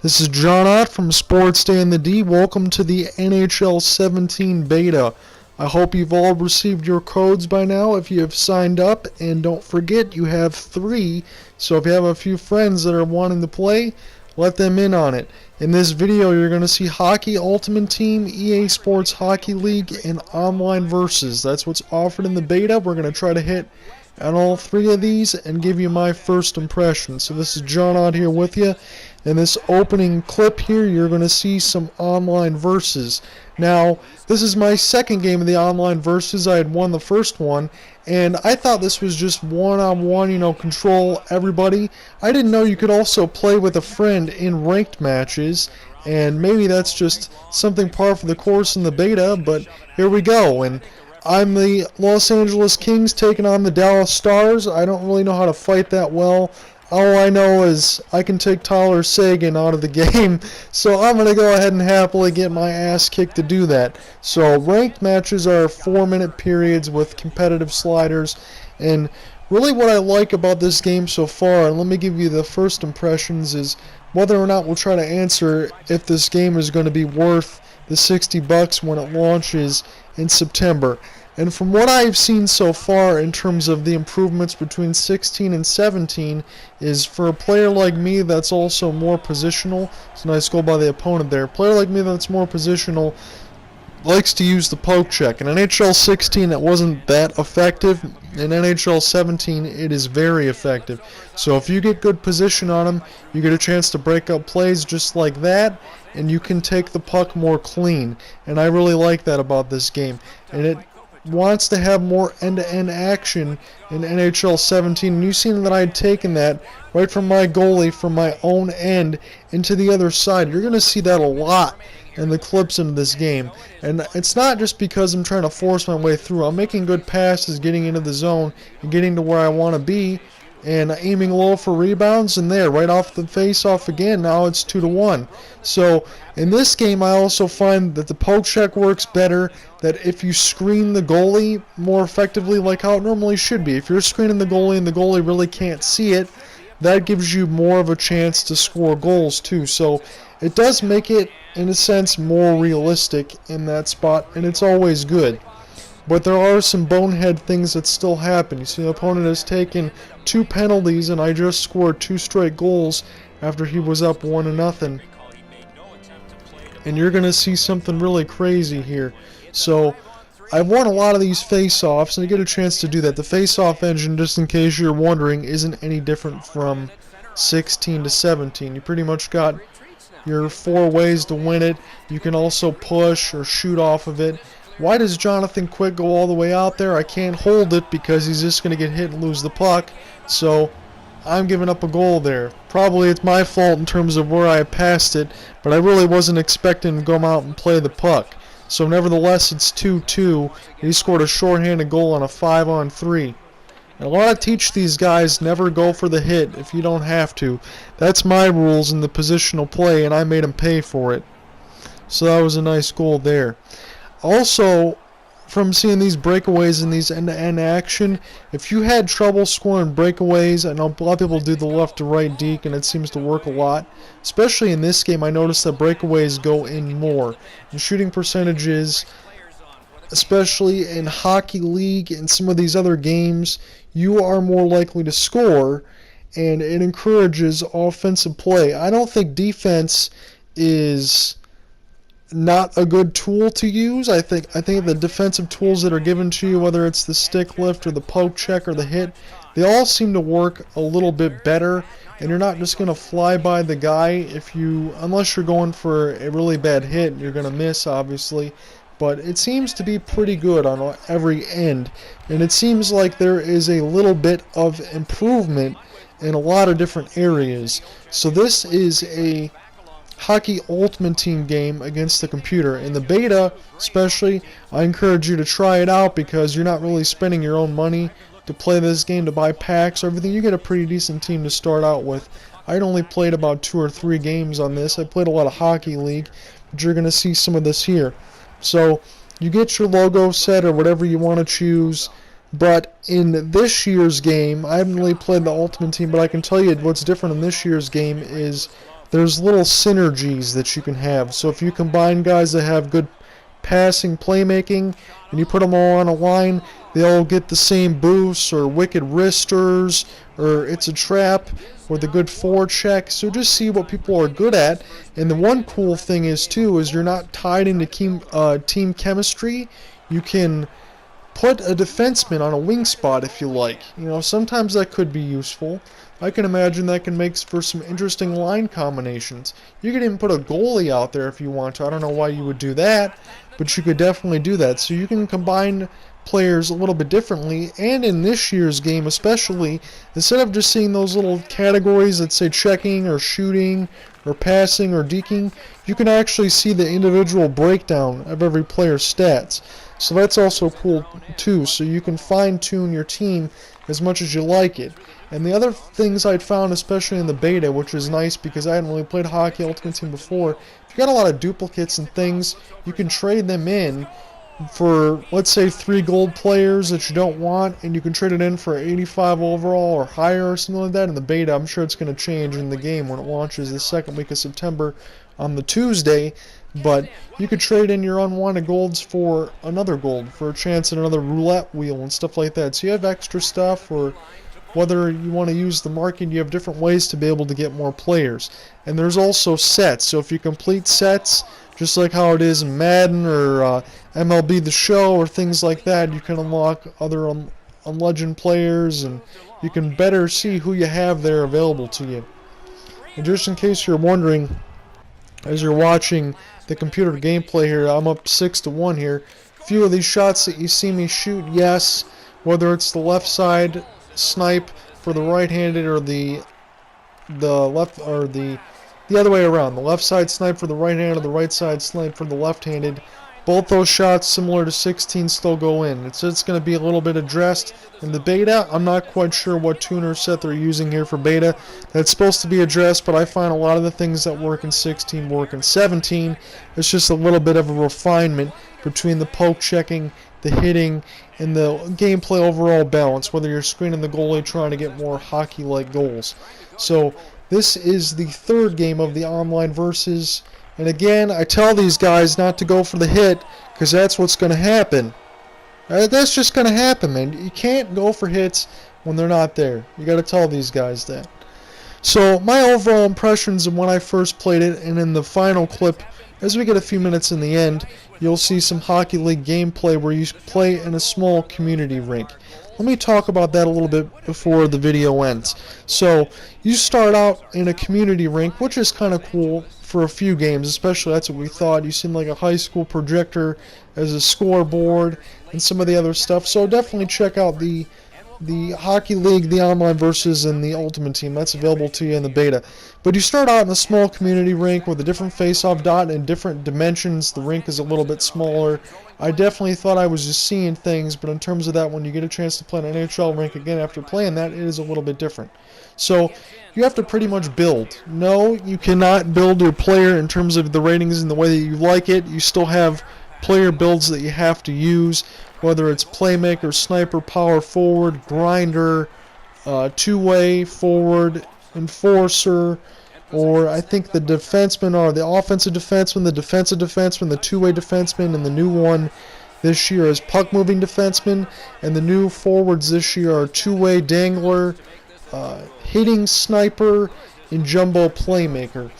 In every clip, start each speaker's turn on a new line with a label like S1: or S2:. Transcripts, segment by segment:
S1: This is John Ott from Sports Day in the D. Welcome to the NHL 17 beta. I hope you've all received your codes by now if you have signed up, and don't forget you have 3, so if you have a few friends that are wanting to play, let them in on it. In this video you're going to see Hockey Ultimate Team, EA Sports Hockey League, and Online Versus. That's what's offered in the beta. We're going to try to hit on all 3 of these and give you my first impression. So this is John Ott here with you. In this opening clip here, you're going to see some online verses. Now, this is my second game of the online verses. I had won the first one, and I thought this was just one-on-one, control everybody. I didn't know you could also play with a friend in ranked matches, and maybe that's just something par for the course in the beta, but here we go. And I'm the Los Angeles Kings taking on the Dallas Stars. I don't really know how to fight that well. All I know is I can take Tyler Seguin out of the game, so I'm going to go ahead and happily get my ass kicked to do that. So ranked matches are 4-minute periods with competitive sliders, and really what I like about this game so far, and let me give you the first impressions, is whether or not we'll try to answer if this game is going to be worth the $60 when it launches in September. And from what I've seen so far in terms of the improvements between 16 and 17 is for a player like me that's also more positional. It's a nice goal by the opponent there. A player like me that's more positional likes to use the poke check. In NHL 16 it wasn't that effective. In NHL 17 it is very effective. So if you get good position on him, you get a chance to break up plays just like that, and you can take the puck more clean. And I really like that about this game. And it wants to have more end-to-end action in NHL 17, and you've seen that I had taken that right from my goalie from my own end into the other side. You're going to see that a lot in the clips into this game, and it's not just because I'm trying to force my way through. I'm making good passes, getting into the zone, and getting to where I want to be, and aiming low for rebounds, and there, right off the face-off again, now it's 2-1. So in this game, I also find that the poke check works better, that if you screen the goalie more effectively like how it normally should be, if you're screening the goalie and the goalie really can't see it, that gives you more of a chance to score goals too. So it does make it, in a sense, more realistic in that spot, and it's always good. But there are some bonehead things that still happen. You see the opponent has taken 2 penalties, and I just scored 2 straight goals after he was up 1-0. And you're going to see something really crazy here. So I've won a lot of these face-offs, and I get a chance to do that. The face-off engine, just in case you're wondering, isn't any different from 16 to 17. You pretty much got your 4 ways to win it. You can also push or shoot off of it. Why does Jonathan Quick go all the way out there? I can't hold it because he's just going to get hit and lose the puck. So I'm giving up a goal there. Probably it's my fault in terms of where I passed it, but I really wasn't expecting to go out and play the puck. So nevertheless, it's 2-2. He scored a shorthanded goal on a 5-on-3. And I want to teach these guys never go for the hit if you don't have to. That's my rules in the positional play, and I made them pay for it. So that was a nice goal there. Also, from seeing these breakaways and these end-to-end action, if you had trouble scoring breakaways, I know a lot of people do the left to right deke, and it seems to work a lot. Especially in this game, I noticed that breakaways go in more. And shooting percentages, especially in Hockey League and some of these other games, you are more likely to score, and it encourages offensive play. I don't think defense is not a good tool to use. I think the defensive tools that are given to you, whether it's the stick lift or the poke check or the hit, they all seem to work a little bit better, and you're not just going to fly by the guy unless you're going for a really bad hit. You're going to miss, obviously, but it seems to be pretty good on every end, and it seems like there is a little bit of improvement in a lot of different areas. So this is a Hockey Ultimate Team game against the computer. In the beta, especially, I encourage you to try it out because you're not really spending your own money to play this game, to buy packs or everything. You get a pretty decent team to start out with. I'd only played about 2 or 3 games on this. I played a lot of Hockey League, but you're going to see some of this here. So you get your logo set or whatever you want to choose. But in this year's game, I haven't really played the Ultimate Team, but I can tell you what's different in this year's game is there's little synergies that you can have. So if you combine guys that have good passing, playmaking, and you put them all on a line, they all get the same boosts or wicked wristers or it's a trap or the good forecheck. So just see what people are good at. And the one cool thing is too is you're not tied into team chemistry. You can put a defenseman on a wing spot if you like. You know, sometimes that could be useful. I can imagine that can make for some interesting line combinations. You could even put a goalie out there if you want to. I don't know why you would do that, but you could definitely do that. So you can combine players a little bit differently, and in this year's game especially, instead of just seeing those little categories that say checking or shooting or passing or deking, you can actually see the individual breakdown of every player's stats. So that's also cool too, so you can fine-tune your team as much as you like it. And the other things I'd found, especially in the beta, which is nice because I hadn't really played Hockey Ultimate Team before, if you got a lot of duplicates and things, you can trade them in for, let's say, 3 gold players that you don't want, and you can trade it in for 85 overall or higher or something like that. In the beta, I'm sure it's going to change in the game when it launches the second week of September on the Tuesday, but you could trade in your unwanted golds for another gold, for a chance at another roulette wheel and stuff like that. So you have extra stuff, or whether you want to use the market, you have different ways to be able to get more players. And there's also sets, so if you complete sets, just like how it is in Madden or MLB The Show or things like that, you can unlock other unlegend players, and you can better see who you have there available to you. And just in case you're wondering, as you're watching the computer gameplay here, I'm up 6-1 here. A few of these shots that you see me shoot, yes, whether it's the left side snipe for the right-handed or the left, or the other way around. The left side snipe for the right-handed or the right side snipe for the left-handed. Both those shots, similar to 16, still go in. It's just going to be a little bit addressed in the beta. I'm not quite sure what tuner set they're using here for beta. That's supposed to be addressed, but I find a lot of the things that work in 16 work in 17. It's just a little bit of a refinement between the poke checking, the hitting, and the gameplay overall balance, whether you're screening the goalie trying to get more hockey-like goals. So this is the third game of the online versus. And again, I tell these guys not to go for the hit, because that's what's going to happen. That's just going to happen, man. You can't go for hits when they're not there. You got to tell these guys that. So my overall impressions of when I first played it, and in the final clip, as we get a few minutes in the end, you'll see some Hockey League gameplay where you play in a small community rink. Let me talk about that a little bit before the video ends. So you start out in a community rink, which is kind of cool for a few games, especially that's what we thought. You seem like a high school projector as a scoreboard and some of the other stuff. So definitely check out the Hockey League, the online versus, and the Ultimate Team. That's available to you in the beta. But you start out in a small community rink with a different face-off dot and different dimensions. The rink is a little bit smaller. I definitely thought I was just seeing things, but in terms of that, when you get a chance to play an NHL rink again after playing that, it is a little bit different. So you have to pretty much build. No, you cannot build your player in terms of the ratings and the way that you like it. You still have player builds that you have to use, whether it's playmaker, sniper, power forward, grinder, two-way forward, enforcer, or I think the defensemen are the offensive defenseman, the two-way defenseman, and the new one this year is puck-moving defenseman, and the new forwards this year are two-way dangler, hitting sniper, and jumbo playmaker.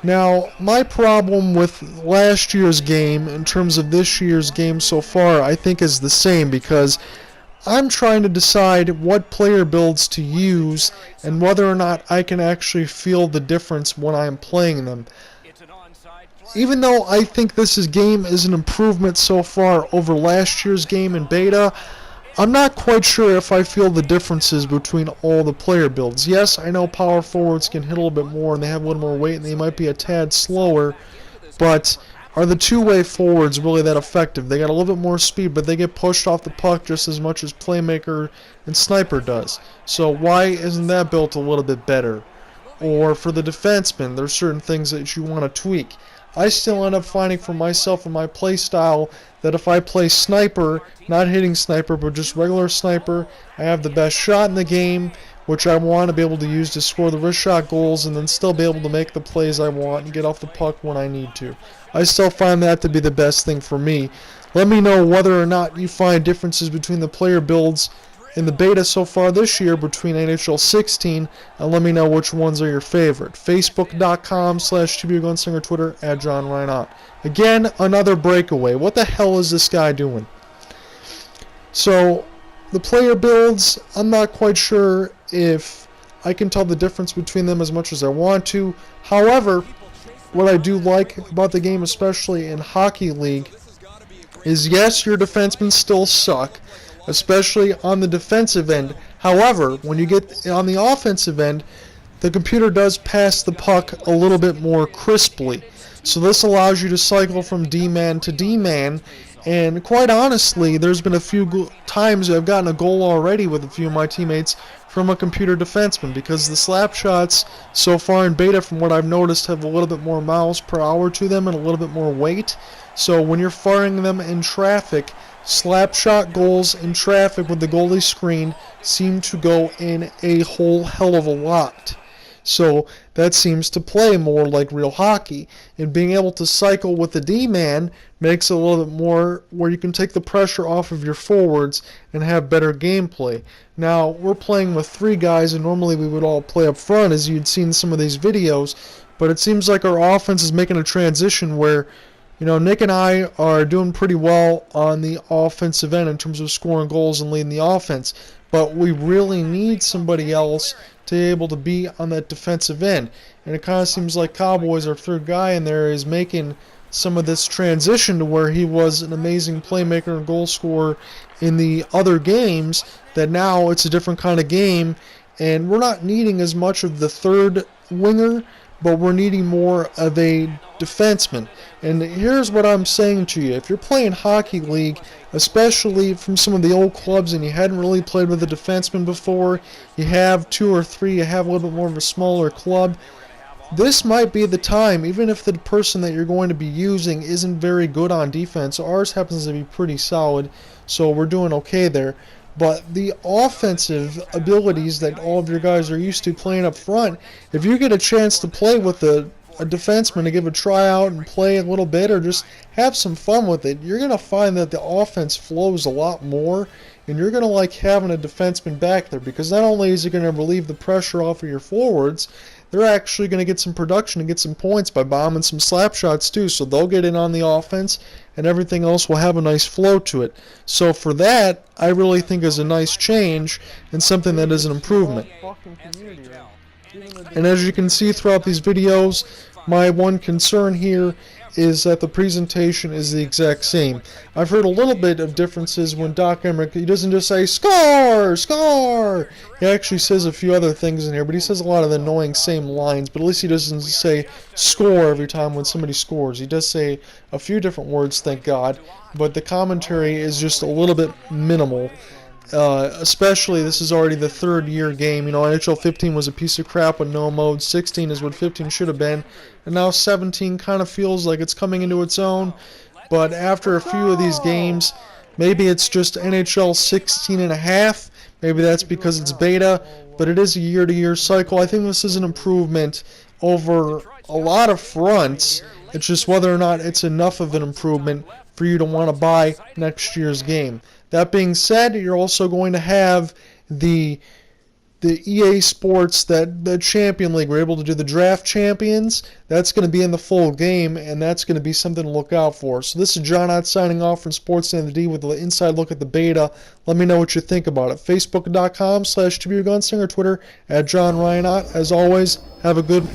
S1: Now, my problem with last year's game in terms of this year's game so far, I think is the same, because I'm trying to decide what player builds to use and whether or not I can actually feel the difference when I'm playing them. Even though I think this game is an improvement so far over last year's game in beta, I'm not quite sure if I feel the differences between all the player builds. Yes, I know power forwards can hit a little bit more and they have a little more weight and they might be a tad slower, but are the two-way forwards really that effective? They got a little bit more speed, but they get pushed off the puck just as much as playmaker and sniper does. So why isn't that built a little bit better? Or for the defenseman, there's certain things that you want to tweak. I still end up finding for myself and my play style that if I play sniper, not hitting sniper, but just regular sniper, I have the best shot in the game, which I want to be able to use to score the wrist shot goals and then still be able to make the plays I want and get off the puck when I need to. I still find that to be the best thing for me. Let me know whether or not you find differences between the player builds in the beta so far this year between NHL 16, and let me know which ones are your favorite. Facebook.com/TBUGunslinger, Twitter @JohnReinott. Again, another breakaway. What the hell is this guy doing? So, the player builds, I'm not quite sure if I can tell the difference between them as much as I want to. However, what I do like about the game, especially in Hockey League, is yes, your defensemen still suck, especially on the defensive end. However, when you get on the offensive end, the computer does pass the puck a little bit more crisply. So this allows you to cycle from D-man to D-man, and quite honestly, there's been a few times I've gotten a goal already with a few of my teammates from a computer defenseman, because the slap shots so far in beta, from what I've noticed, have a little bit more miles per hour to them and a little bit more weight. So when you're firing them in traffic, slap shot goals in traffic with the goalie screen seem to go in a whole hell of a lot. So that seems to play more like real hockey. And being able to cycle with the D-man makes it a little bit more where you can take the pressure off of your forwards and have better gameplay. Now, we're playing with 3 guys, and normally we would all play up front, as you'd seen in some of these videos. But it seems like our offense is making a transition where, you know, Nick and I are doing pretty well on the offensive end in terms of scoring goals and leading the offense. But we really need somebody else to be able to be on that defensive end. And it kind of seems like Cowboys, our 3rd guy in there, is making some of this transition to where he was an amazing playmaker and goal scorer in the other games, that now it's a different kind of game, and we're not needing as much of the 3rd winger, but we're needing more of a defenseman. And here's what I'm saying to you. If you're playing Hockey League, especially from some of the old clubs, and you hadn't really played with a defenseman before, you have 2 or 3, you have a little bit more of a smaller club, this might be the time, even if the person that you're going to be using isn't very good on defense. Ours happens to be pretty solid, so we're doing okay there. But the offensive abilities that all of your guys are used to playing up front, if you get a chance to play with a defenseman to give a tryout and play a little bit or just have some fun with it, you're going to find that the offense flows a lot more, and you're going to like having a defenseman back there, because not only is it going to relieve the pressure off of your forwards, they're actually going to get some production and get some points by bombing some slap shots too, so they'll get in on the offense and everything else will have a nice flow to it. So for that, I really think is a nice change and something that is an improvement. And as you can see throughout these videos, my one concern here is that the presentation is the exact same. I've heard a little bit of differences when Doc Emmerich, he doesn't just say, "Score! Score!" He actually says a few other things in here, but he says a lot of the annoying same lines, but at least he doesn't say "score" every time when somebody scores. He does say a few different words, thank God, but the commentary is just a little bit minimal. Especially, this is already the 3rd year game. You know, NHL 15 was a piece of crap with no mode. 16 is what 15 should have been. And now 17 kind of feels like it's coming into its own. But after a few of these games, maybe it's just NHL 16 and a half. Maybe that's because it's beta. But it is a year-to-year cycle. I think this is an improvement over a lot of fronts. It's just whether or not it's enough of an improvement for you to want to buy next year's game. That being said, you're also going to have the EA Sports, the Champion League. We're able to do the draft champions. That's going to be in the full game, and that's going to be something to look out for. So this is John Ott signing off from Sports and the D with an inside look at the beta. Let me know what you think about it. Facebook.com/TBUGunslinger, Twitter @JohnReinott. As always, have a good